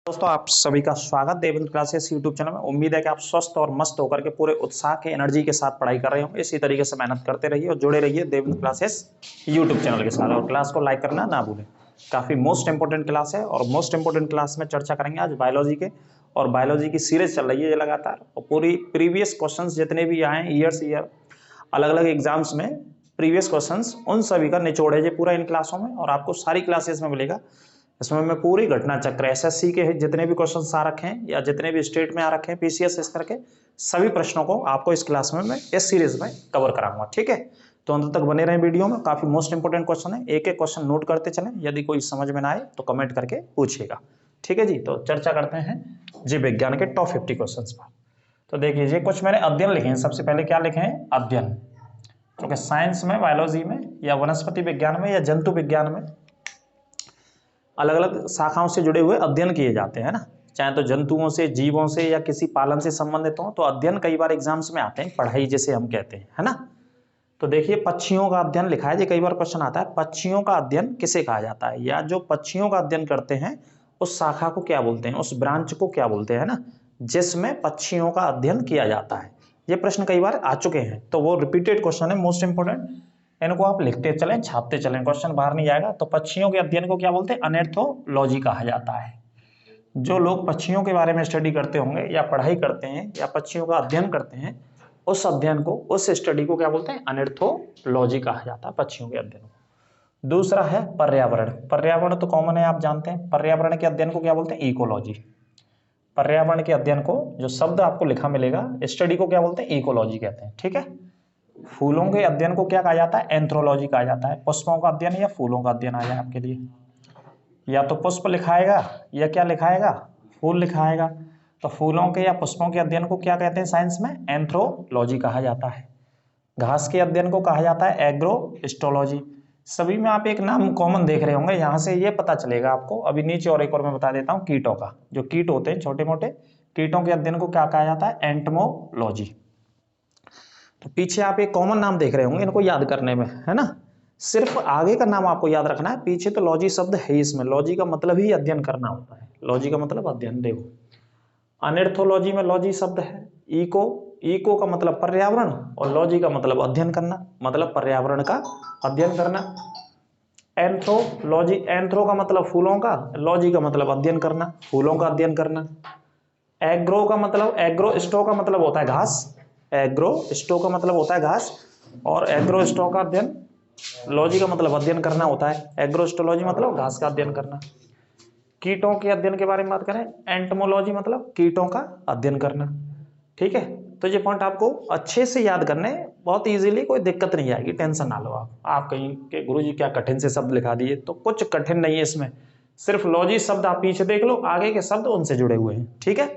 दोस्तों आप सभी का स्वागत देवेंद्र क्लासेस यूट्यूब चैनल में। उम्मीद है कि आप स्वस्थ और मस्त होकर के पूरे उत्साह के एनर्जी के साथ पढ़ाई कर रहे होंगे। इसी तरीके से मेहनत करते रहिए और जुड़े रहिए देवेंद्र क्लासेस यूट्यूब चैनल के साथ, और क्लास को लाइक करना ना भूलें। काफ़ी मोस्ट इंपोर्टेंट क्लास है और मोस्ट इंपोर्टेंट क्लास में चर्चा करेंगे आज बायोलॉजी के, और बायोलॉजी की सीरीज चल रही है ये लगातार, और पूरी प्रीवियस क्वेश्चन जितने भी आए ईयर अलग अलग एग्जाम्स में प्रीवियस क्वेश्चंस, उन सभी का निचोड़ है ये पूरा इन क्लासों में, और आपको सारी क्लासेस में मिलेगा। इसमें मैं पूरी घटना चक्र एसएससी के जितने भी क्वेश्चन आ रखे हैं या जितने भी स्टेट में आ रखे हैं पीसीएस इस तरह के सभी प्रश्नों को आपको इस क्लास में मैं इस सीरीज में कवर कराऊंगा। ठीक है, तो अंत तक बने रहें वीडियो में। काफी मोस्ट इंपोर्टेंट क्वेश्चन है, एक एक क्वेश्चन नोट करते चलें, यदि कोई समझ में ना आए तो कमेंट करके पूछिएगा। ठीक है जी, तो चर्चा करते हैं जीव विज्ञान के टॉप 50 क्वेश्चन पर। तो देखिए ये कुछ मैंने अध्ययन लिखे हैं। सबसे पहले क्या लिखे हैं? अध्ययन, क्योंकि साइंस में, बायोलॉजी में या वनस्पति विज्ञान में या जंतु विज्ञान में अलग अलग शाखाओं से जुड़े हुए अध्ययन किए जाते हैं ना, चाहे तो जंतुओं से, जीवों से या किसी पालन से संबंधित हो, तो अध्ययन कई बार एग्जाम्स में आते हैं, पढ़ाई जिसे हम कहते हैं, है ना। तो देखिए पक्षियों का अध्ययन लिखा है, ये कई बार क्वेश्चन आता है, पक्षियों का अध्ययन किसे कहा जाता है, या जो पक्षियों का अध्ययन करते हैं उस शाखा को क्या बोलते हैं, उस ब्रांच को क्या बोलते हैं ना, जिसमें पक्षियों का अध्ययन किया जाता है। ये प्रश्न कई बार आ चुके हैं, तो वो रिपीटेड क्वेश्चन है, मोस्ट इंपोर्टेंट। इनको आप लिखते चलें, छापते चलें, क्वेश्चन बाहर नहीं आएगा। तो पक्षियों के अध्ययन को क्या बोलते हैं? अनएर्थोलॉजी कहा जाता है। जो लोग पक्षियों के बारे में स्टडी करते होंगे या पढ़ाई करते हैं या पक्षियों का अध्ययन करते हैं, उस अध्ययन को, उस स्टडी को क्या बोलते हैं? अनएर्थोलॉजी कहा जाता है, पक्षियों के अध्ययन को। दूसरा है पर्यावरण। पर्यावरण तो कॉमन है, आप जानते हैं। पर्यावरण के अध्ययन को क्या बोलते हैं? इकोलॉजी। पर्यावरण के अध्ययन को, जो शब्द आपको लिखा मिलेगा, स्टडी को क्या बोलते हैं? इकोलॉजी कहते हैं। ठीक है। फूलों के अध्ययन को क्या कहा जाता है? एंथ्रोलॉजी कहा जाता है। पुष्पों का अध्ययन या फूलों का अध्ययन आ जाए आपके लिए, या तो पुष्प लिखाएगा या क्या लिखाएगा? फूल लिखाएगा। तो फूलों के या पुष्पों के अध्ययन को क्या कहते हैं साइंस में? एंथ्रोलॉजी कहा जाता है। घास के अध्ययन को कहा जाता है एग्रोस्टोलॉजी। सभी में आप एक नाम कॉमन देख रहे होंगे, यहां से ये पता चलेगा आपको। अभी नीचे और एक और मैं बता देता हूं, कीटों का। जो कीट होते हैं छोटे मोटे, कीटों के अध्ययन को क्या कहा जाता है? एंटमोलॉजी। तो पीछे आप एक कॉमन नाम देख रहे होंगे, इनको याद करने में, है ना, सिर्फ आगे का नाम आपको याद रखना है, पीछे तो लॉजी शब्द है इसमें। लॉजी का मतलब ही अध्ययन करना होता है, लॉजी का मतलब अध्ययन। देखो अनएर्थोलॉजी में लॉजी शब्द है, इको का मतलब पर्यावरण, और लॉजी का मतलब अध्ययन करना, मतलब पर्यावरण का अध्ययन करना। एंथ्रोलॉजी, एंथ्रो का मतलब फूलों का, लॉजी का मतलब अध्ययन करना, फूलों का अध्ययन करना। एग्रो का मतलब, एग्रोस्टो का मतलब होता है घास, एग्रोस्टो का मतलब होता है घास, और एग्रोस्टो का अध्ययन, लॉजी का मतलब अध्ययन करना होता है। एग्रोस्टोलॉजी मतलब घास का अध्ययन करना। कीटों के अध्ययन के बारे में बात करें, एंटमोलॉजी मतलब कीटों का अध्ययन करना। ठीक है, तो ये पॉइंट आपको अच्छे से याद करने, बहुत इजीली, कोई दिक्कत नहीं आएगी, टेंशन ना लो आप कहीं के गुरुजी क्या कठिन से शब्द लिखा दिए, तो कुछ कठिन नहीं है इसमें। सिर्फ लॉजी शब्द आप पीछे देख लो, आगे के शब्द उनसे जुड़े हुए हैं। ठीक है,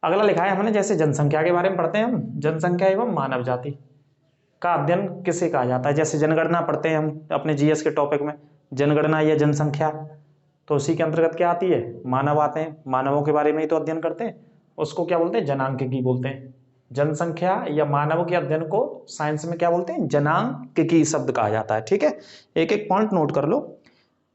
अगला लिखा है हमने, जैसे जनसंख्या के बारे में पढ़ते हैं हम, जनसंख्या एवं मानव जाति का अध्ययन किसे कहा जाता है? जैसे जनगणना पढ़ते हैं हम अपने जीएस के टॉपिक में, जनगणना या जनसंख्या, तो उसी के अंतर्गत क्या आती है? मानव आते हैं, मानवों के बारे में ही तो अध्ययन करते हैं, उसको क्या बोलते हैं? जनांकिकी बोलते हैं। जनसंख्या या मानव के अध्ययन को साइंस में क्या बोलते हैं? जनांकिकी शब्द कहा जाता है। ठीक है, एक एक पॉइंट नोट कर लो।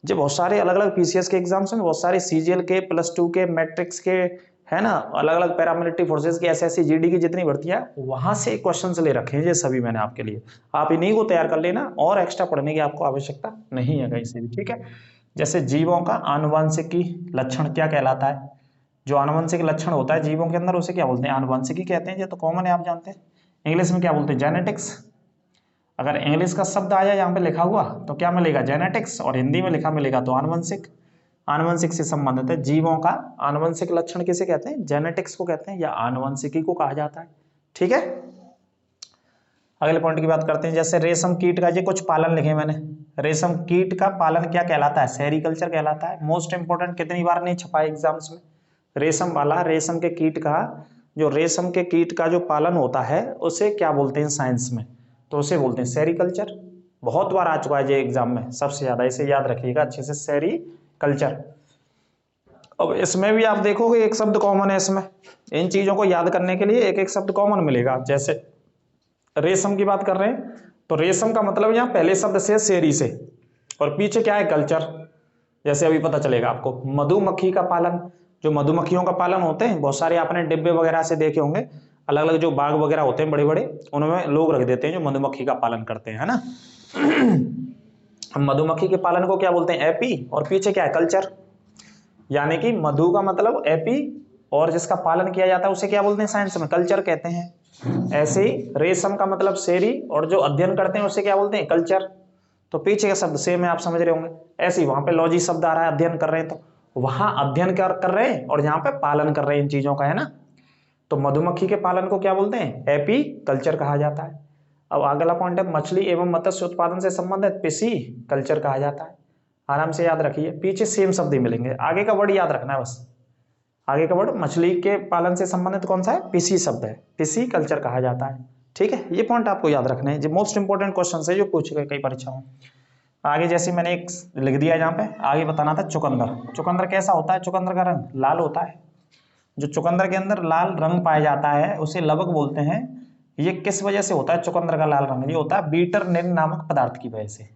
जो बहुत सारे अलग अलग पीसीएस के एग्जाम्स में, बहुत सारे सीजीएल के, +2 के, मैट्रिक्स के, है ना, अलग अलग पैरामिलिट्री फोर्सेज की, एसएससी जीडी की जितनी भर्तियां, वहां से क्वेश्चन ले रखे हैं ये सभी मैंने आपके लिए। आप इन्हीं को तैयार कर लेना, और एक्स्ट्रा पढ़ने की आपको आवश्यकता नहीं है कहीं से भी। ठीक है, जैसे जीवों का आनुवंशिकी लक्षण क्या कहलाता है? जो आनुवंशिक लक्षण होता है जीवों के अंदर, उसे क्या बोलते हैं? आनुवंशिकी कहते हैं। ये तो कॉमन है, आप जानते हैं। इंग्लिश में क्या बोलते हैं? जेनेटिक्स। अगर इंग्लिश का शब्द आया यहाँ पे लिखा हुआ तो क्या मिलेगा? जेनेटिक्स, और हिंदी में लिखा मिलेगा तो आनुवंशिक। आनुवंशिक से संबंधित है। जीवों का आनुवंशिक लक्षण किसे कहते हैं? जेनेटिक्स को कहते हैं, या आनुवंशिकी को कहा जाता है। ठीक है, अगले पॉइंट की बात करते हैं। जैसे रेशम कीट का, ये कुछ पालन लिखे मैंने। रेशम कीट का पालन क्या कहलाता है? सेरिकल्चर कहलाता है। मोस्ट इंपोर्टेंट, कितनी बार नहीं छपा एग्जाम्स में, रेशम वाला, रेशम के कीट का, जो रेशम के कीट का जो पालन होता है उसे क्या बोलते हैं साइंस में? तो उसे बोलते हैं सेरिकल्चर। बहुत बार आ चुका है ये एग्जाम में, सबसे ज्यादा, इसे याद रखिएगा अच्छे से, सेरिकल्चर। अब इसमें भी आप देखोगे एक शब्द कॉमन है इसमें, इन चीजों को याद करने के लिए एक एक शब्द कॉमन मिलेगा। जैसे रेशम की बात कर रहे हैं, तो रेशम का मतलब यहाँ पहले शब्द से सेरी से, और पीछे क्या है? कल्चर। जैसे अभी पता चलेगा आपको, मधुमक्खी का पालन, जो मधुमक्खियों का पालन होते हैं, बहुत सारे आपने डिब्बे वगैरह से देखे होंगे, अलग अलग जो बाग वगैरह होते हैं बड़े बड़े, उनमें लोग रख देते हैं जो मधुमक्खी का पालन करते हैं, है ना। हम मधुमक्खी के पालन को क्या बोलते हैं, एपी, और पीछे क्या है, कल्चर। यानी कि मधु का मतलब एपी और जिसका पालन किया जाता है उसे क्या बोलते हैं साइंस में, कल्चर कहते हैं। ऐसे ही रेशम का मतलब शेरी, और जो अध्ययन करते हैं उसे क्या बोलते हैं, कल्चर। तो पीछे का शब्द सेम है, आप समझ रहे होंगे। ऐसे ही वहां पे लॉजी शब्द आ रहा है, अध्ययन कर रहे हैं, तो वहां अध्ययन कर रहे हैं और यहाँ पे पालन कर रहे हैं इन चीजों का, है ना। तो मधुमक्खी के पालन को क्या बोलते हैं, एपी कल्चर कहा जाता है। अब अगला पॉइंट है, मछली एवं मत्स्य उत्पादन से संबंधित पिसी कल्चर कहा जाता है। आराम से याद रखिए, पीछे सेम शब्द ही मिलेंगे, आगे का वर्ड याद रखना है बस। आगे का वर्ड मछली के पालन से संबंधित कौन सा है, पिसी शब्द है, पिसी कल्चर कहा जाता है। ठीक है, ये पॉइंट आपको याद रखने हैं, जो मोस्ट इंपोर्टेंट क्वेश्चन है जो पूछे गए कई परीक्षाओं में। आगे जैसे मैंने एक लिख दिया जहाँ पे, आगे बताना था चुकंदर। चुकंदर कैसा होता है, चुकंदर का रंग लाल होता है। जो चुकंदर के अंदर लाल रंग पाया जाता है उसे लवक बोलते हैं। ये किस वजह से होता है चुकंदर का लाल रंग, ये होता है बीटरनिन नामक पदार्थ की वजह से।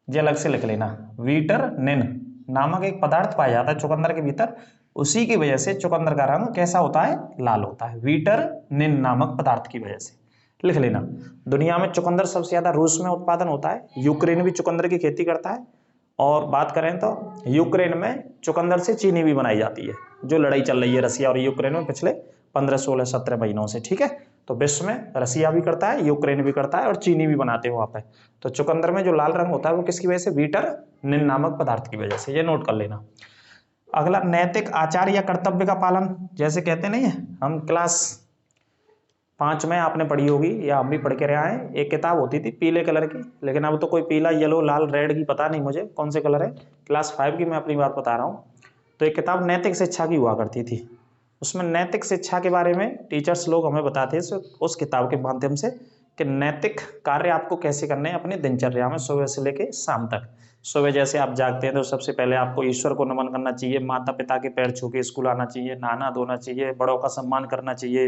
ये अलग से लिख लेना, बीटरनिन नामक एक पदार्थ पाया जाता है चुकंदर के भीतर, उसी की वजह से चुकंदर का रंग कैसा होता है, लाल होता है, बीटरनिन नामक पदार्थ की वजह से। लिख लेना। दुनिया में चुकंदर सबसे ज्यादा रूस में उत्पादन होता है, यूक्रेन भी चुकंदर की खेती करता है, और बात करें तो यूक्रेन में चुकंदर से चीनी भी बनाई जाती है, जो लड़ाई चल रही है रसिया और यूक्रेन में पिछले 15, 16, 17 महीनों से। ठीक है, तो विश्व में रसिया भी करता है, यूक्रेन भी करता है, और चीनी भी बनाते हैं वहां पे। तो चुकंदर में जो लाल रंग होता है वो किसकी वजह से, बीटरनिन नामक पदार्थ की वजह से, ये नोट कर लेना। अगला, नैतिक आचार या कर्तव्य का पालन, जैसे कहते नहीं है, हम क्लास 5 में आपने पढ़ी होगी या हम भी पढ़ के रहे हैं, एक किताब होती थी पीले कलर की, लेकिन अब तो कोई पीला, येलो, लाल, रेड की पता नहीं मुझे कौन से कलर है, क्लास 5 की मैं अपनी बात बता रहा हूँ। तो एक किताब नैतिक शिक्षा की हुआ करती थी, उसमें नैतिक शिक्षा के बारे में टीचर्स लोग हमें बताते थे उस किताब के माध्यम से कि नैतिक कार्य आपको कैसे करने हैं अपनी दिनचर्या में, सुबह से लेके शाम तक। सुबह जैसे आप जागते हैं तो सबसे पहले आपको ईश्वर को नमन करना चाहिए, माता पिता के पैर छू के स्कूल आना चाहिए, नहाना धोना चाहिए, बड़ों का सम्मान करना चाहिए,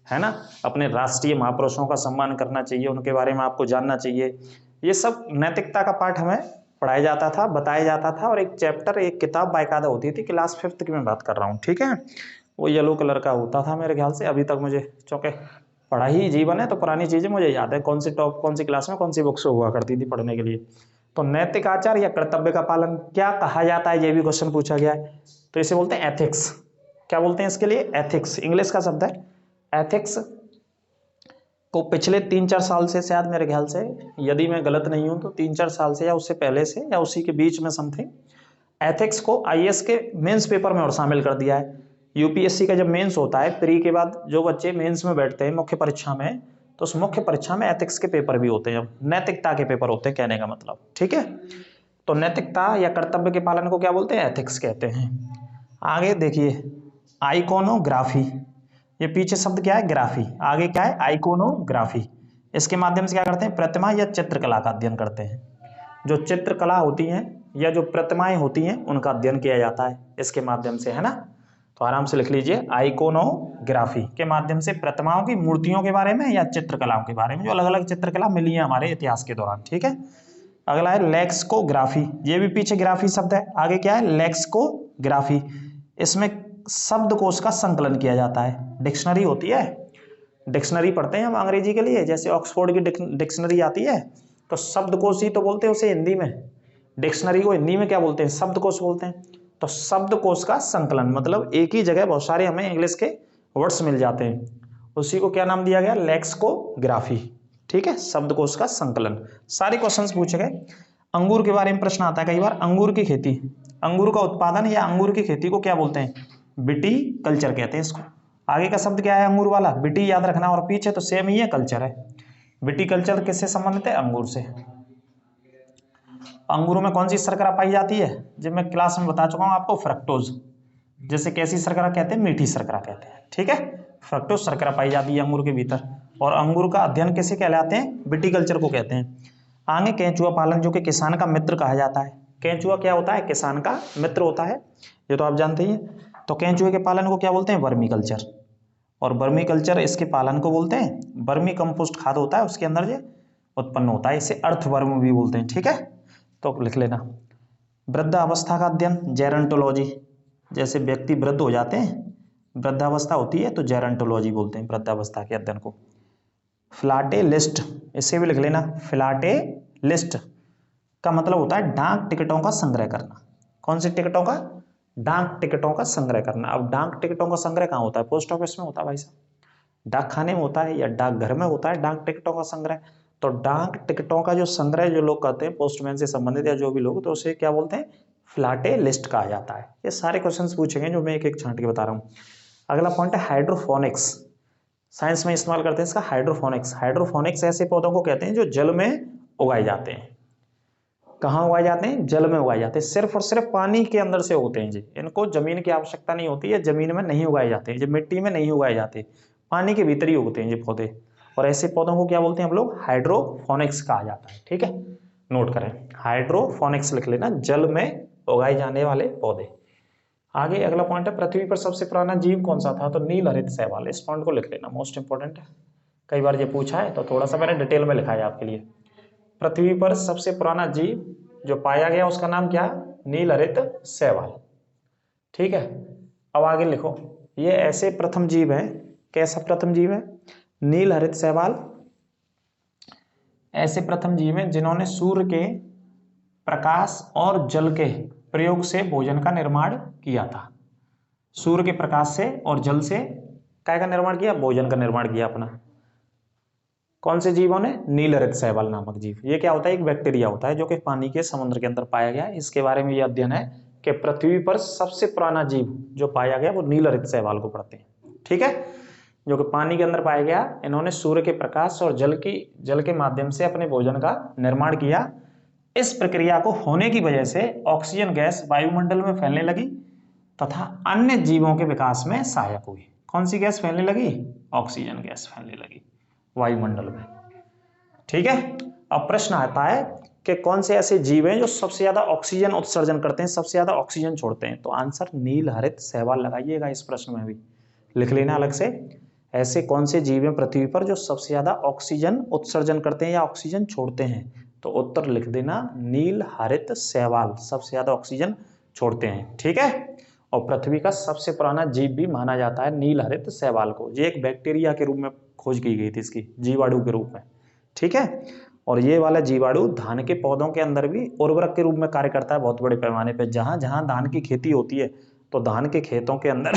है ना, अपने राष्ट्रीय महापुरुषों का सम्मान करना चाहिए, उनके बारे में आपको जानना चाहिए। ये सब नैतिकता का पाठ हमें पढ़ाया जाता था, बताया जाता था, और एक चैप्टर, एक किताब बाकायदा होती थी, क्लास 5 की मैं बात कर रहा हूँ। ठीक है, वो येलो कलर का होता था मेरे ख्याल से, अभी तक मुझे, चूँकि पढ़ा ही जीवन है तो पुरानी चीज़ें मुझे याद है, कौन सी क्लास में कौन सी बुक्स हुआ करती थी पढ़ने के लिए। तो नैतिक आचार या कर्तव्य का पालन क्या कहा जाता है, ये भी क्वेश्चन पूछा गया है। तो इसे बोलते हैं एथिक्स। क्या बोलते हैं इसके लिए, एथिक्स, इंग्लिश का शब्द है। एथिक्स को पिछले 3-4 साल से, शायद मेरे ख्याल से, यदि मैं गलत नहीं हूं तो 3-4 साल से या उससे पहले से या उसी के बीच में समथिंग, एथिक्स को आईएएस के मेंस पेपर में और शामिल कर दिया है। यूपीएससी का जब मेंस होता है, प्री के बाद जो बच्चे मेंस में बैठते हैं मुख्य परीक्षा में, तो उस मुख्य परीक्षा में एथिक्स के पेपर भी होते हैं, नैतिकता के पेपर होते हैं कहने का मतलब। ठीक है, तो नैतिकता या कर्तव्य के पालन को क्या बोलते हैं, एथिक्स कहते हैं। आगे देखिए, आइकोनोग्राफी, ये पीछे शब्द क्या है, ग्राफी, आगे क्या है, आइकोनोग्राफी। इसके माध्यम से क्या करते हैं, प्रतिमा या चित्रकला का अध्ययन करते हैं। जो चित्रकला होती है या जो प्रतिमाएं होती हैं उनका अध्ययन किया जाता है इसके माध्यम से, है ना। तो आराम से लिख लीजिए, आइकोनोग्राफी के माध्यम से प्रतिमाओं की, मूर्तियों के बारे में या चित्रकलाओं के बारे में, जो अलग अलग चित्रकला मिली है हमारे इतिहास के दौरान। ठीक है, अगला है लेक्सिकोग्राफी, ये भी पीछे ग्राफी शब्द है, आगे क्या है, लेक्सिकोग्राफी। इसमें शब्दकोश का संकलन किया जाता है। डिक्शनरी होती है, डिक्शनरी पढ़ते हैं हम अंग्रेजी के लिए, जैसे ऑक्सफोर्ड की डिक्शनरी आती है, तो शब्दकोश ही तो बोलते हैं उसे हिंदी में, डिक्शनरी को हिंदी में क्या बोलते हैं, शब्दकोश बोलते हैं। तो शब्दकोश का संकलन मतलब एक ही जगह बहुत सारे हमें इंग्लिश के वर्ड्स मिल जाते हैं, उसी को क्या नाम दिया गया, लेक्सिकोग्राफी। ठीक है, शब्दकोश का संकलन। सारे क्वेश्चंस पूछे गए। अंगूर के बारे में प्रश्न आता है कई बार, अंगूर की खेती, अंगूर का उत्पादन या अंगूर की खेती को क्या बोलते हैं, विटी कल्चर कहते हैं इसको। आगे का शब्द क्या है, अंगूर वाला, विटी याद रखना, और पीछे तो सेम ही है, कल्चर है। विटी कल्चर किससे संबंधित है, अंगूर से। अंगूरों में कौन सी शर्करा पाई जाती है, जब मैं क्लास में बता चुका हूं आपको, फ्रक्टोज। जैसे कैसी शर्करा कहते हैं, मीठी शर्करा कहते हैं। ठीक है, फ्रक्टोज शर्करा पाई जाती है अंगूर के भीतर, और अंगूर का अध्ययन कैसे कहलाते हैं, विटीकल्चर को कहते हैं। आगे केंचुआ पालन, जो कि किसान का मित्र कहा जाता है। केंचुआ क्या होता है, किसान का मित्र होता है, ये तो आप जानते ही हैं। तो केंचुए के पालन को क्या बोलते हैं, वर्मी कल्चर। और वर्मी कल्चर इसके पालन को बोलते हैं, वर्मी कंपोस्ट खाद होता है उसके अंदर जो उत्पन्न होता है, इसे अर्थवर्म भी बोलते हैं। ठीक है, तो लिख लेना। वृद्धावस्था का अध्ययन, जेरंटोलॉजी। जैसे व्यक्ति वृद्ध हो जाते हैं, वृद्धावस्था होती है तो जेरंटोलॉजी बोलते हैं वृद्धावस्था के अध्ययन को। फिलाटेलिस्ट, इसे भी लिख लेना, फिलाटेलिस्ट का मतलब होता है डाक टिकटों का संग्रह करना। कौन सी टिकटों का? डाक टिकटों का संग्रह करना। अब डाक टिकटों का संग्रह कहाँ होता है? पोस्ट ऑफिस में होता है भाई साहब, डाक खाने में होता है या डाकघर में होता है डाक टिकटों का संग्रह। तो डाक टिकटों का जो संग्रह जो लोग करते हैं पोस्टमैन से संबंधित या जो भी लोग, तो उसे क्या बोलते हैं? फिलाटेलिस्ट कहा जाता है। ये सारे क्वेश्चंस पूछेंगे जो मैं एक एक छांट के बता रहा हूँ। अगला पॉइंट है हाइड्रोफोनिक्स। साइंस में इस्तेमाल करते हैं इसका हाइड्रोफोनिक्स। हाइड्रोफोनिक्स ऐसे पौधों को कहते हैं जो जल में उगाए जाते हैं। कहाँ उगाए जाते हैं? जल में उगाए जाते हैं, सिर्फ और सिर्फ पानी के अंदर से होते हैं जी। इनको जमीन की आवश्यकता नहीं होती है, जमीन में नहीं उगाए जाते हैं, जो मिट्टी में नहीं उगाए जाते, पानी के भीतर ही उगते हैं ये पौधे। और ऐसे पौधों को क्या बोलते हैं हम लोग? हाइड्रोफोनिक्स कहा जाता है। ठीक है, नोट करें, हाइड्रोफोनिक्स लिख लेना, जल में उगाए जाने वाले पौधे। आगे अगला पॉइंट है पृथ्वी पर सबसे पुराना जीव कौन सा था? तो नील हरित शैवाल। इस पॉइंट को लिख लेना, मोस्ट इंपॉर्टेंट है, कई बार ये पूछा है तो थोड़ा सा मैंने डिटेल में लिखा है आपके लिए। पृथ्वी पर सबसे पुराना जीव जो पाया गया उसका नाम क्या? नील हरित शैवाल। ठीक है, अब आगे लिखो, ये ऐसे प्रथम जीव है, कैसा प्रथम जीव है? नील हरित शैवाल ऐसे प्रथम जीव हैं जिन्होंने सूर्य के प्रकाश और जल के प्रयोग से भोजन का निर्माण किया था। सूर्य के प्रकाश से और जल से काय का निर्माण किया? भोजन का निर्माण किया अपना। कौन से जीवों ने? नील हरित शैवाल नामक जीव। ये क्या होता है? एक बैक्टीरिया होता है जो कि पानी के समुद्र के अंदर पाया गया है। इसके बारे में ये अध्ययन है कि पृथ्वी पर सबसे पुराना जीव जो पाया गया वो नील हरित शैवाल को पढ़ते हैं। ठीक है, जो कि पानी के अंदर पाया गया। इन्होंने सूर्य के प्रकाश और जल के माध्यम से अपने भोजन का निर्माण किया। इस प्रक्रिया को होने की वजह से ऑक्सीजन गैस वायुमंडल में फैलने लगी तथा अन्य जीवों के विकास में सहायक हुई। कौन सी गैस फैलने लगी? ऑक्सीजन गैस फैलने लगी वायुमंडल में। ठीक है, अब प्रश्न आता है कि कौन से ऐसे जीव हैं जो सबसे ज्यादा ऑक्सीजन उत्सर्जन करते हैं, सबसे ज्यादा ऑक्सीजन छोड़ते हैं? तो आंसर नील हरित शैवाल लगाइएगा इस प्रश्न में भी, लिख लेना अलग से। ऐसे कौन से जीव हैं पृथ्वी पर जो सबसे ज्यादा ऑक्सीजन उत्सर्जन करते हैं या ऑक्सीजन छोड़ते हैं? तो उत्तर लिख देना नील हरित शैवाल सबसे ज्यादा ऑक्सीजन छोड़ते हैं। ठीक है, और पृथ्वी का सबसे पुराना जीव भी माना जाता है नील हरित शैवाल को। ये एक बैक्टीरिया के रूप में खोज की गई थी, इसकी जीवाणु के रूप में। ठीक है, और ये वाला जीवाणु धान के पौधों के अंदर भी उर्वरक के रूप में कार्य करता है बहुत बड़े पैमाने पर। जहां जहां धान की खेती होती है तो धान के खेतों के अंदर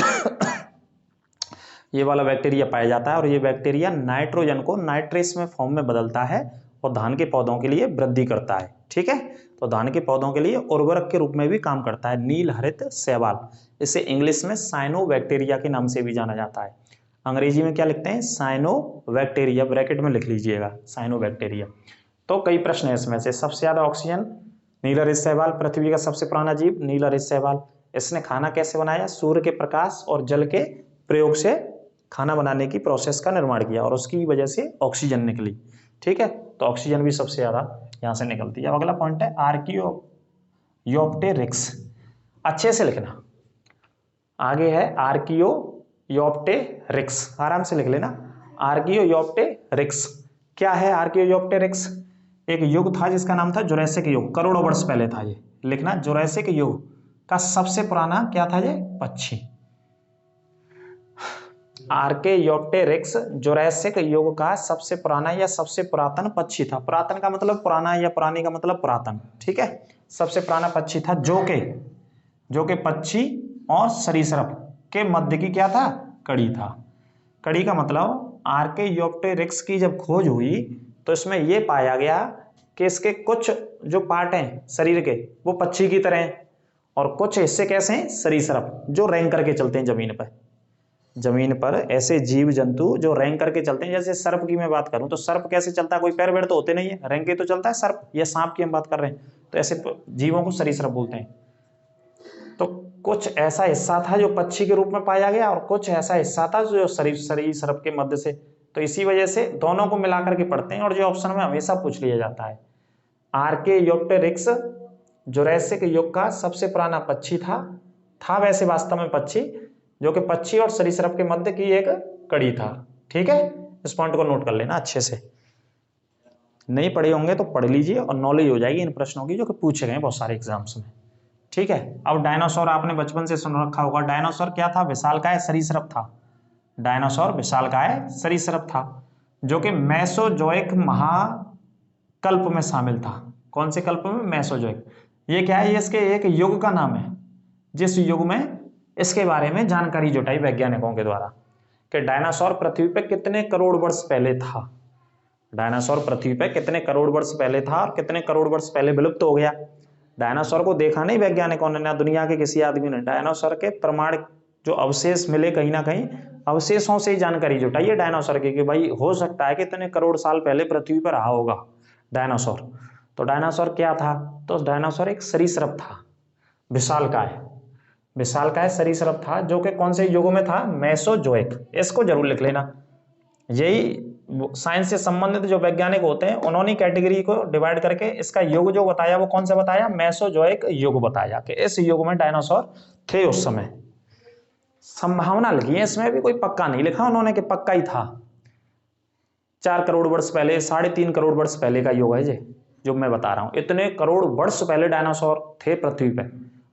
ये वाला बैक्टीरिया पाया जाता है और ये बैक्टीरिया नाइट्रोजन को नाइट्रेस में फॉर्म में बदलता है और धान के पौधों के लिए वृद्धि करता है। ठीक है, तो धान के पौधों के लिए उर्वरक के रूप में भी काम करता है नील हरित शैवाल। इसे इंग्लिश में साइनोबैक्टीरिया के नाम से भी जाना जाता है। अंग्रेजी में क्या लिखते हैं? साइनोबैक्टीरिया, ब्रैकेट में लिख लीजिएगा साइनोबैक्टीरिया। तो कई प्रश्न है इसमें से। सबसे ज्यादा ऑक्सीजन नील हरित शैवाल, पृथ्वी का सबसे पुराना जीव नील हरित शैवाल। इसने खाना कैसे बनाया? सूर्य के प्रकाश और जल के प्रयोग से खाना बनाने की प्रोसेस का निर्माण किया और उसकी वजह से ऑक्सीजन निकली। ठीक है, तो ऑक्सीजन भी सबसे ज्यादा यहां से निकलती है। अब अगला पॉइंट है आर्कियोप्टेरिक्स। अच्छे से लिखना, आगे है आर्कियोप्टेरिक्स, आराम से लिख लेना। आर्कियोप्टेरिक्स क्या है? आर्कियोप्टेरिक्स एक युग था जिसका नाम था जुरैसिक युग, करोड़ों वर्ष पहले था। ये लिखना, जुरैसिक युग का सबसे पुराना क्या था? ये पक्षी। आर्कियोप्टेरिक्स जुरैसिक युग का सबसे पुराना या सबसे पुरातन पक्षी था। पुरातन का मतलब पुराना या पुरानी का मतलब पुरातन। ठीक है, सबसे पुराना पक्षी था जो के पक्षी और सरीसृप के मध्य की क्या था? कड़ी था। कड़ी का मतलब आर्कियोप्टेरिक्स की जब खोज हुई तो इसमें यह पाया गया कि इसके कुछ जो पार्ट हैं शरीर के वो पक्षी की तरह हैं और कुछ हिस्से कैसे हैं? सरीसृप, जो रैंक करके चलते हैं जमीन पर ऐसे जीव जंतु जो रैंक करके चलते हैं। जैसे सर्प की मैं बात करूं तो सर्प कैसे चलता है? कोई पैर वैर तो होते नहीं है, रैंक के तो चलता है सर्प। या सांप की हम बात कर रहे हैं तो ऐसे जीवों को सरीसृप बोलते हैं। तो कुछ ऐसा हिस्सा था जो पक्षी के रूप में पाया गया और कुछ ऐसा हिस्सा था जो सरीसृप के मध्य से। तो इसी वजह से दोनों को मिलाकर के पढ़ते हैं और जो ऑप्शन में हमेशा पूछ लिया जाता है। आर्कियोप्टेरिक्स जुरैसिक युग का सबसे पुराना पक्षी था वैसे वास्तव में पक्षी, जो कि पक्षी और सरीसृप के मध्य की एक कड़ी था। ठीक है, इस पॉइंट को नोट कर लेना अच्छे से। नहीं पढ़े होंगे तो पढ़ लीजिए और नॉलेज हो जाएगी इन प्रश्नों की जो कि पूछे गए बहुत सारे एग्जाम्स में। ठीक है। अब डायनासोर आपने बचपन से सुन रखा होगा, डायनासोर क्या था? विशालकाय सरीसृप था। डायनासोर विशालकाय सरीसृप था जो कि मेसोजोइक महाकल्प में शामिल था। कौन से कल्प में? मेसोजोइक। ये क्या है? ये इसके एक युग का नाम है, जिस युग में इसके बारे में जानकारी जुटाई वैज्ञानिकों के द्वारा कि डायनासोर पृथ्वी पे कितने करोड़ वर्ष पहले था। डायनासोर पृथ्वी पे कितने करोड़ वर्ष पहले था और कितने करोड़ वर्ष पहले विलुप्त हो गया। डायनासोर को देखा नहीं वैज्ञानिकों ने, ना दुनिया के किसी आदमी ने। डायनासोर के प्रमाण जो अवशेष मिले कहीं ना कहीं, अवशेषों से ही जानकारी जुटाई है डायनासोर की कि भाई हो सकता है कि इतने करोड़ साल पहले पृथ्वी पर रहा होगा डायनासोर। तो डायनासोर क्या था? तो डायनासोर एक सरीसृप था, विशालकाय। विशालकाय सरीसृप था जो कि कौन से युग में था? मेसोजोइक। इसको जरूर लिख लेना। यही साइंस से संबंधित जो वैज्ञानिक होते हैं उन्होंने कैटेगरी को डिवाइड करके इसका युग जो बताया वो कौन सा बताया? मेसोजोइक युग बताया कि इस युग में डायनासोर थे उस समय। संभावना लिखी है, इसमें भी कोई पक्का नहीं लिखा उन्होंने कि पक्का ही था। 4 करोड़ वर्ष पहले, 3.5 करोड़ वर्ष पहले का युग है ये जो मैं बता रहा हूं। इतने करोड़ वर्ष पहले डायनासोर थे पृथ्वी पे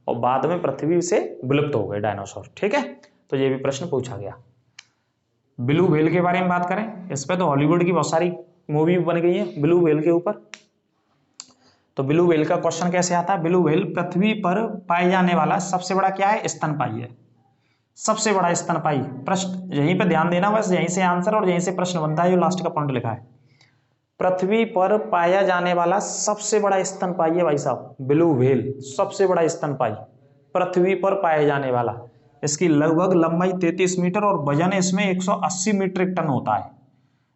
और बाद में पृथ्वी से विलुप्त हो गए डायनासोर। ठीक है, तो ये भी प्रश्न पूछा गया। ब्लू व्हेल के बारे में बात करें, इस पे तो हॉलीवुड की बहुत सारी मूवी बन गई है ब्लू व्हेल के ऊपर। तो ब्लू व्हेल का क्वेश्चन कैसे आता है? ब्लू व्हेल पृथ्वी पर पाए जाने वाला सबसे बड़ा क्या है? स्तनपायी है। सबसे बड़ा स्तनपायी। प्रश्न यहीं पे ध्यान देना, बस यहीं से आंसर और यहीं से प्रश्न बनता है जो लास्ट का पॉइंट लिखा है। पृथ्वी पर पाया जाने वाला सबसे बड़ा स्तनपायी है भाई साहब, ब्लू व्हेल। सबसे बड़ा स्तनपायी पृथ्वी पर पाए जाने वाला। इसकी लगभग लंबाई 33 मीटर और वजन इसमें 180 मीट्रिक टन होता है,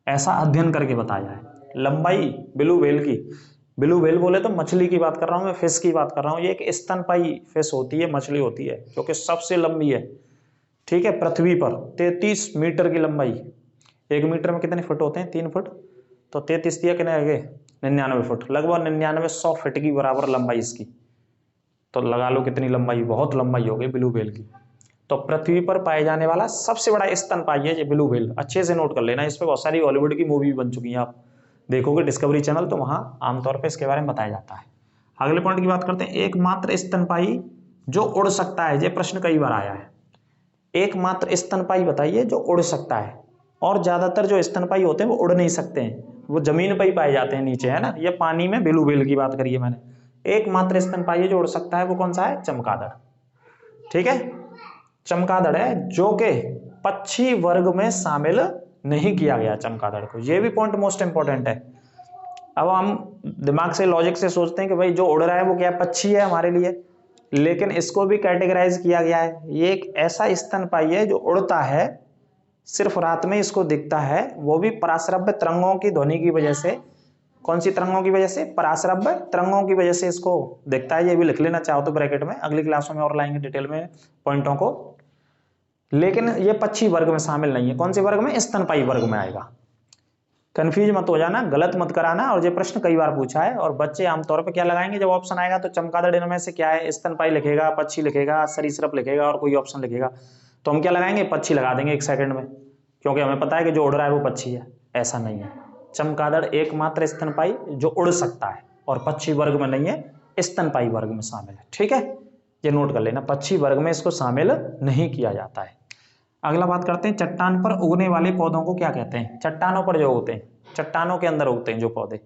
ऐसा अध्ययन करके बताया है। लंबाई ब्लू व्हेल की, ब्लू व्हेल बोले तो मछली की बात कर रहा हूं मैं, फिश की बात कर रहा हूं। ये एक स्तनपायी फिश होती है, मछली होती है जो कि सबसे लंबी है। ठीक है, पृथ्वी पर 33 मीटर की लंबाई। 1 मीटर में कितने फुट होते हैं? 3 फुट। तो 33 दिया कितने आ गए? 99 फुट। लगभग 99-100 फीट की बराबर लंबाई इसकी। तो लगा लो कितनी लंबाई, बहुत लंबाई हो गई ब्लू व्हेल की। तो पृथ्वी पर पाए जाने वाला सबसे बड़ा स्तनपायी है ये ब्लू व्हेल। अच्छे से नोट कर लेना, इस पर बहुत सारी हॉलीवुड की मूवी भी बन चुकी है। आप देखोगे डिस्कवरी चैनल तो वहां आमतौर पर इसके बारे में बताया जाता है। अगले पॉइंट की बात करते हैं, एकमात्र स्तनपायी जो उड़ सकता है। ये प्रश्न कई बार आया है। एकमात्र स्तनपायी बताइए जो उड़ सकता है। और ज्यादातर जो स्तनपायी होते हैं वो उड़ नहीं सकते हैं, वो जमीन पर ही पाए जाते हैं नीचे, है ना। ये पानी में ब्लू व्हेल की बात करी है मैंने। एकमात्र स्तनपायी जो उड़ सकता है वो कौन सा है? चमगादड़। ठीक है, चमगादड़ है जो कि पक्षी वर्ग में शामिल नहीं किया गया चमगादड़ को। ये भी पॉइंट मोस्ट इंपॉर्टेंट है। अब हम दिमाग से लॉजिक से सोचते हैं कि भाई जो उड़ रहा है वो क्या पक्षी है हमारे लिए, लेकिन इसको भी कैटेगराइज किया गया है। ये एक ऐसा स्तनपायी है जो उड़ता है, सिर्फ रात में इसको दिखता है, वो भी पराश्रव्य तरंगों की ध्वनि की वजह से। कौन सी तरंगों की वजह से? पराश्रव्य तरंगों की वजह से इसको दिखता है। ये भी लिख लेना चाहो तो ब्रैकेट में, अगली क्लासों में और लाएंगे डिटेल में पॉइंटों को। लेकिन ये पक्षी वर्ग में शामिल नहीं है। कौन से वर्ग में? स्तनपायी वर्ग में आएगा। कंफ्यूज मत हो जाना, गलत मत कराना। और ये प्रश्न कई बार पूछा है और बच्चे आमतौर पर क्या लगाएंगे जब ऑप्शन आएगा? तो चमगादड़ इनमें से क्या है? स्तनपायी लिखेगा, पक्षी लिखेगा, सरीसृप लिखेगा और कोई ऑप्शन लिखेगा। तो हम क्या लगाएंगे? पक्षी लगा देंगे 1 सेकंड में, क्योंकि हमें पता है कि जो उड़ रहा है वो पक्षी है। ऐसा नहीं है। चमगादड़ एकमात्र स्तनपायी जो उड़ सकता है और पक्षी वर्ग में नहीं है, स्तनपायी वर्ग में शामिल है। ठीक है, ये नोट कर लेना, पक्षी वर्ग में इसको शामिल नहीं किया जाता है। अगला बात करते हैं, चट्टान पर उगने वाले पौधों को क्या कहते हैं? चट्टानों पर जो होते हैं, चट्टानों के अंदर उगते हैं जो पौधे,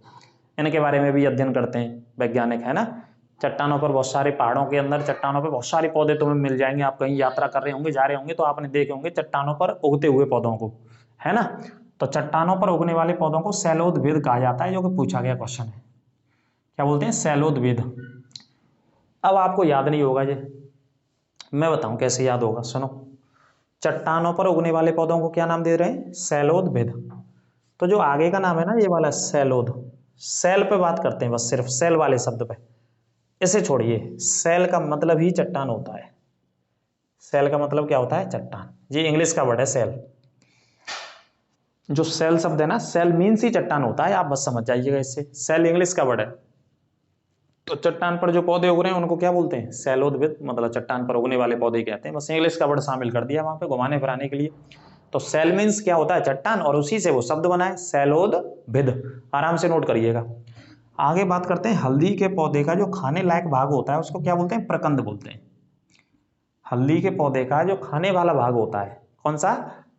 इनके बारे में भी अध्ययन करते हैं वैज्ञानिक, है ना। चट्टानों पर बहुत सारे, पहाड़ों के अंदर चट्टानों पर बहुत सारे पौधे तुम्हें मिल जाएंगे। आप कहीं यात्रा कर रहे होंगे, जा रहे होंगे तो आपने देखे होंगे चट्टानों पर उगते हुए पौधों को, है ना। तो चट्टानों पर उगने वाले पौधों को शैलोदभिद कहा जाता है, जो कि पूछा गया क्वेश्चन है। क्या बोलते हैं? शैलोदभिद। अब आपको याद नहीं होगा ये, मैं बताऊं कैसे याद होगा, सुनो। चट्टानों पर उगने वाले पौधों को क्या नाम दे रहे हैं? शैलोदभिद। तो जो आगे का नाम है ना ये वाला शैलोद, सेल पे बात करते हैं बस, सिर्फ सेल वाले शब्द पे, इसे छोड़िए। सेल का मतलब ही चट्टान होता है। सेल का मतलब क्या होता है? चट्टान। ये इंग्लिश का वर्ड है सेल। जो सेल शब्द है ना, सेल मीन्स ही चट्टान होता है, आप बस समझ जाइएगा इससे। सेल इंग्लिश का वर्ड है। तो चट्टान पर जो पौधे उग रहे हैं उनको क्या बोलते हैं? शैलोदभिद, मतलब चट्टान पर उगने वाले पौधे कहते हैं। बस इंग्लिश का वर्ड शामिल कर दिया वहां पे घुमाने फिराने के लिए। तो सेल मीन्स क्या होता है? चट्टान, और उसी से वो शब्द बना है शैलोदभिद। आराम से नोट करिएगा। आगे बात करते हैं हल्दी के पौधे का जो खाने लायक भाग होता है उसको क्या बोलते हैं? प्रकंद बोलते हैं। हल्दी के पौधे का जो खाने वाला भाग होता है, कौन सा?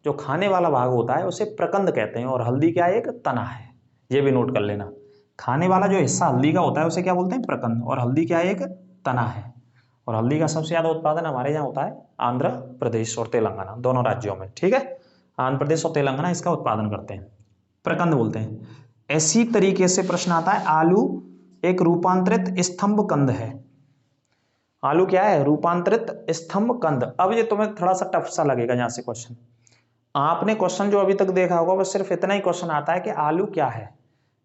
जो खाने वाला भाग होता है उसे प्रकंद कहते हैं। और हल्दी क्या है? एक तना है, ये भी नोट कर लेना। खाने वाला जो हिस्सा हल्दी का होता है उसे क्या बोलते हैं? प्रकंद। और हल्दी क्या है? एक तना है। और हल्दी का सबसे ज्यादा उत्पादन हमारे यहाँ होता है आंध्र प्रदेश और तेलंगाना, दोनों राज्यों में। ठीक है, आंध्र प्रदेश और तेलंगाना इसका उत्पादन करते हैं, प्रकंद बोलते हैं। ऐसी तरीके से प्रश्न आता है, आलू एक रूपांतरित स्तंभ कंद है। आलू क्या है? रूपांतरित स्तंभ कंद। अब ये तुम्हें थोड़ा सा टफ सा लगेगा यहाँ से क्वेश्चन। आपने क्वेश्चन जो अभी तक देखा होगा बस सिर्फ इतना ही क्वेश्चन आता है कि आलू क्या है,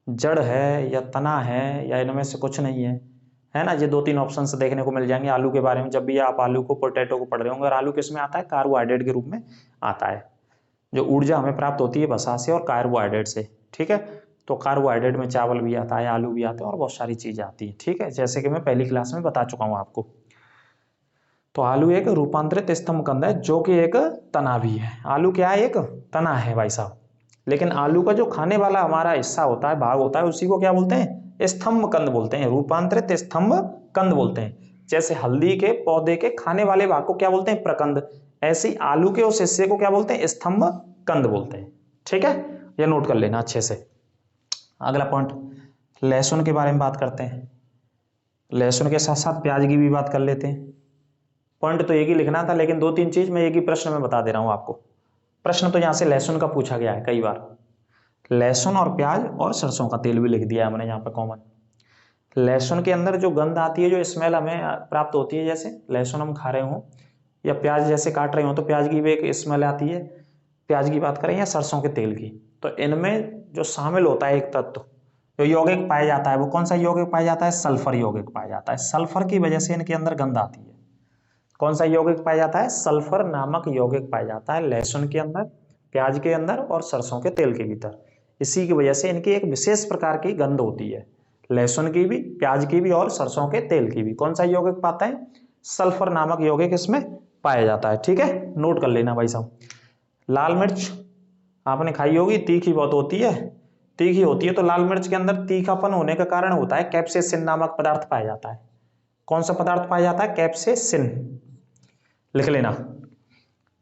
जड़ है या तना है या इनमें से कुछ नहीं है ना। ये 2-3 ऑप्शन से देखने को मिल जाएंगे आलू के बारे में जब भी आप आलू को, पोटैटो को पढ़ रहे होंगे। और आलू किस में आता है? कार्बोहाइड्रेट के रूप में आता है। जो ऊर्जा हमें प्राप्त होती है वसा से और कार्बोहाइड्रेट से। ठीक है, तो कार्बोहाइड्रेट में चावल भी आता है, आलू भी आता है और बहुत सारी चीजें आती है। ठीक है, जैसे कि मैं पहली क्लास में बता चुका हूँ आपको। तो आलू एक रूपांतरित स्तंभ कंद है जो कि एक तना भी है। आलू क्या है? एक तना है भाई साहब। लेकिन आलू का जो खाने वाला हमारा हिस्सा होता है, भाग होता है, उसी को क्या बोलते हैं? स्तंभ कंद बोलते हैं, रूपांतरित स्तंभ कंद बोलते हैं। जैसे हल्दी के पौधे के खाने वाले भाग को क्या बोलते हैं? प्रकंद। ऐसे ही आलू के उस हिस्से को क्या बोलते हैं? स्तंभ कंद बोलते हैं। ठीक है, ये नोट कर लेना अच्छे से। अगला पॉइंट, लहसुन के बारे में बात करते हैं। लहसुन के साथ साथ प्याज की भी बात कर लेते हैं। पॉइंट तो एक ही लिखना था, लेकिन 2-3 चीज मैं एक ही प्रश्न में बता दे रहा हूं आपको। प्रश्न तो यहां से लहसुन का पूछा गया है कई बार। लहसुन और प्याज और सरसों का तेल भी लिख दिया है हमने यहाँ पे कॉमन। लहसुन के अंदर जो गंध आती है, जो स्मेल हमें प्राप्त होती है, जैसे लहसुन हम खा रहे हो या प्याज जैसे काट रहे हो तो प्याज की भी एक स्मेल आती है, प्याज की बात करें या सरसों के तेल की। तो इनमें जो शामिल होता है एक तत्व जो यौगिक पाया जाता है, वो कौन सा यौगिक पाया जाता है? सल्फर यौगिक पाया जाता है। सल्फर की वजह से इनके अंदर गंध आती है। कौन सा यौगिक पाया जाता है? सल्फर नामक यौगिक पाया जाता है लहसुन के अंदर, प्याज के अंदर और सरसों के तेल के भीतर। इसी की वजह से इनकी एक विशेष प्रकार की गंध होती है, लहसुन की भी, प्याज की भी और सरसों के तेल की भी। कौन सा यौगिक पाता है? सल्फर नामक यौगिक इसमें पाया जाता है। ठीक है, नोट कर लेना भाई साहब। लाल मिर्च आपने खाई होगी, तीखी बहुत होती है, तीखी होती है। तो लाल मिर्च के अंदर तीखापन होने का कारण होता है कैप्सेसिन नामक पदार्थ पाया जाता है। कौन सा पदार्थ पाया जाता है? कैप्सेसिन, लिख लेना।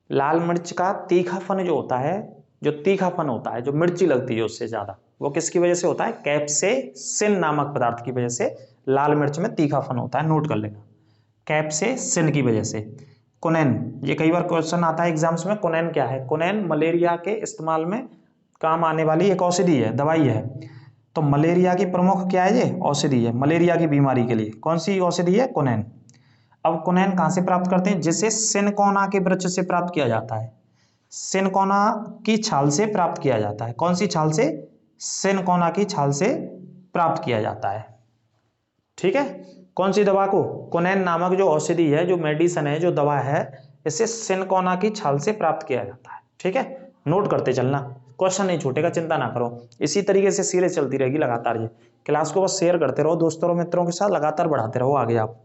लाल मिर्च का तीखापन जो होता है, जो तीखापन होता है, जो मिर्ची लगती है उससे ज्यादा, वो किसकी वजह से होता है? कैप्सेसिन नामक पदार्थ की वजह से लाल मिर्च में तीखापन होता है। नोट कर लेना, कैप्सेसिन की वजह से। कोनेन, ये कई बार क्वेश्चन आता है एग्जाम्स में। कोनेन क्या है? कोनेन मलेरिया के इस्तेमाल में काम आने वाली एक औषधि है, दवाई है। तो मलेरिया की प्रमुख क्या है? ये औषधि है मलेरिया की बीमारी के लिए। कौन सी औषधि है? कोनेन। अब कोनेन कहां से प्राप्त करते हैं? जिसे सिनकोना के वृक्ष से प्राप्त किया जाता है। सिनकोना की छाल से प्राप्त किया जाता है। कौन सी छाल से? सिनकोना की छाल से प्राप्त किया जाता है। ठीक है, कौन सी दवा को? कोनेन नामक जो औषधि है, जो मेडिसिन है, जो दवा है, इसे सिनकोना की छाल से प्राप्त किया जाता है। ठीक है, नोट करते चलना, क्वेश्चन नहीं छूटेगा, चिंता ना करो। इसी तरीके से सीरीज चलती रहेगी लगातार। ये क्लास को बस शेयर करते रहो दोस्तों और मित्रों के साथ, लगातार बढ़ाते रहो आगे। आप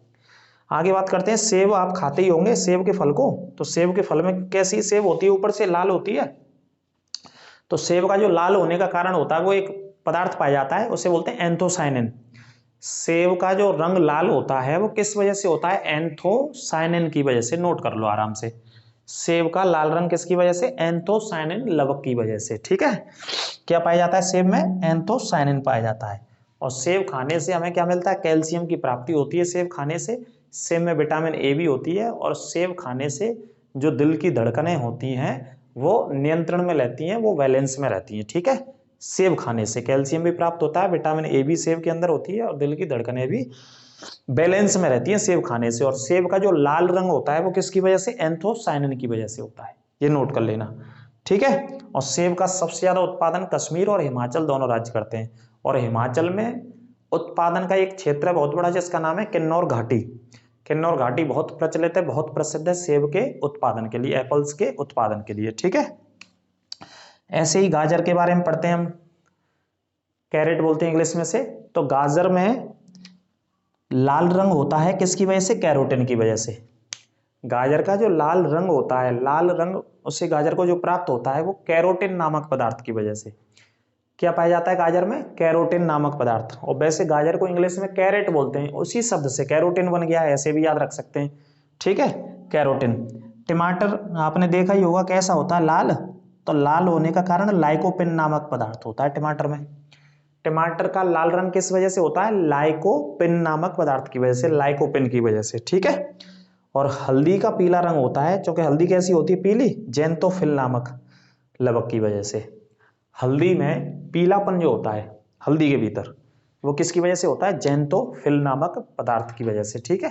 आगे बात करते हैं, सेब आप खाते ही होंगे, सेब के फल को। तो सेब के फल में कैसी सेब होती है? ऊपर से लाल होती है। तो सेब का जो लाल होने का कारण होता है, वो एक पदार्थ पाया जाता है, उसे बोलते हैं एंथोसाइनिन। सेब का जो रंग लाल होता है वो किस वजह से होता है? एंथोसाइनिन की वजह से। नोट कर लो आराम से, सेब का लाल रंग किसकी वजह से? एंथोसाइनिन लवक की वजह से। ठीक है, क्या पाया जाता है सेब में? एंथोसाइनिन पाया जाता है। और सेब खाने से हमें क्या मिलता है? कैल्शियम की प्राप्ति होती है सेब खाने से। सेब में विटामिन ए भी होती है। और सेब खाने से जो दिल की धड़कनें होती हैं वो नियंत्रण में रहती हैं, वो बैलेंस में रहती हैं। ठीक है, सेब खाने से कैल्शियम भी प्राप्त होता है, विटामिन ए भी सेब के अंदर होती है और दिल की धड़कनें भी बैलेंस में रहती हैं सेब खाने से। और सेब का जो लाल रंग होता है वो किसकी वजह से? एंथोसाइनिन की वजह से होता है। ये नोट कर लेना। ठीक है, और सेब का सबसे ज्यादा उत्पादन कश्मीर और हिमाचल दोनों राज्य करते हैं। और हिमाचल में उत्पादन का एक क्षेत्र है बहुत बड़ा जिसका नाम है किन्नौर घाटी। किन्नौर घाटी बहुत प्रचलित है, बहुत प्रसिद्ध है सेब के उत्पादन के लिए, एप्पल्स के उत्पादन के लिए। ठीक है, ऐसे ही गाजर के बारे में पढ़ते हैं हम, कैरेट बोलते हैं इंग्लिश में से। तो गाजर में लाल रंग होता है किसकी वजह से? कैरोटीन की वजह से। गाजर का जो लाल रंग होता है, लाल रंग उससे गाजर को जो प्राप्त होता है वो कैरोटीन नामक पदार्थ की वजह से। क्या पाया जाता है गाजर में? कैरोटीन नामक पदार्थ। और वैसे गाजर को इंग्लिश में कैरेट बोलते हैं, उसी शब्द से कैरोटीन बन गया है, ऐसे भी याद रख सकते हैं। ठीक है, कैरोटीन। टमाटर आपने देखा ही होगा कैसा होता है, लाल। तो लाल होने का कारण लाइकोपिन नामक पदार्थ होता है टमाटर में। टमाटर का लाल रंग किस वजह से होता है? लाइकोपिन नामक पदार्थ की वजह से, लाइकोपिन की वजह से। ठीक है। और हल्दी का पीला रंग होता है, क्योंकि हल्दी कैसी होती है? पीली, जेंतोफिल नामक लवक की वजह से। हल्दी में पीलापन जो होता है हल्दी के भीतर, वो किसकी वजह से होता है? जेंतोफिल नामक पदार्थ की वजह से। ठीक है,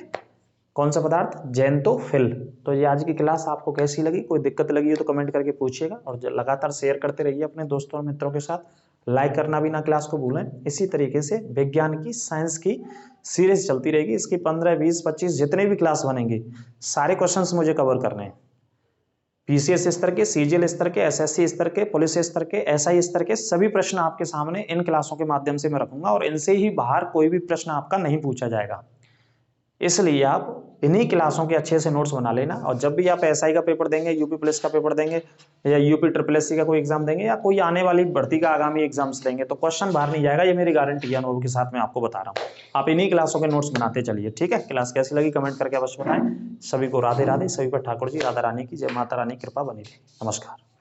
कौन सा पदार्थ? जेंतोफिल। तो ये आज की क्लास आपको कैसी लगी? कोई दिक्कत लगी हो तो कमेंट करके पूछिएगा, और लगातार शेयर करते रहिए अपने दोस्तों और मित्रों के साथ। लाइक करना भी ना क्लास को भूलें। इसी तरीके से विज्ञान की, साइंस की सीरीज चलती रहेगी। इसकी 15, 20, 25 जितने भी क्लास बनेंगे, सारे क्वेश्चंस मुझे कवर करने हैं। पीसीएस स्तर के, सीजीएल स्तर के, एसएससी स्तर के, पुलिस स्तर के, एसआई स्तर के सभी प्रश्न आपके सामने इन क्लासों के माध्यम से मैं रखूंगा, और इनसे ही बाहर कोई भी प्रश्न आपका नहीं पूछा जाएगा। इसलिए आप इन्हीं क्लासों के अच्छे से नोट्स बना लेना, और जब भी आप एसआई का पेपर देंगे, यूपी पुलिस का पेपर देंगे, या यूपी ट्रिपल एससी का कोई एग्जाम देंगे, या कोई आने वाली भर्ती का आगामी एग्जाम्स देंगे, तो क्वेश्चन बाहर नहीं जाएगा, ये मेरी गारंटी है, अनुभव के साथ मैं आपको बता रहा हूँ। आप इन्हीं क्लासों के नोट्स बनाते चलिए। ठीक है, क्लास कैसी लगी कमेंट करके अवश्य बताएं। सभी को राधे राधे। सभी पर ठाकुर जी राधा रानी की जय, माता रानी कृपा बनी रहे। नमस्कार।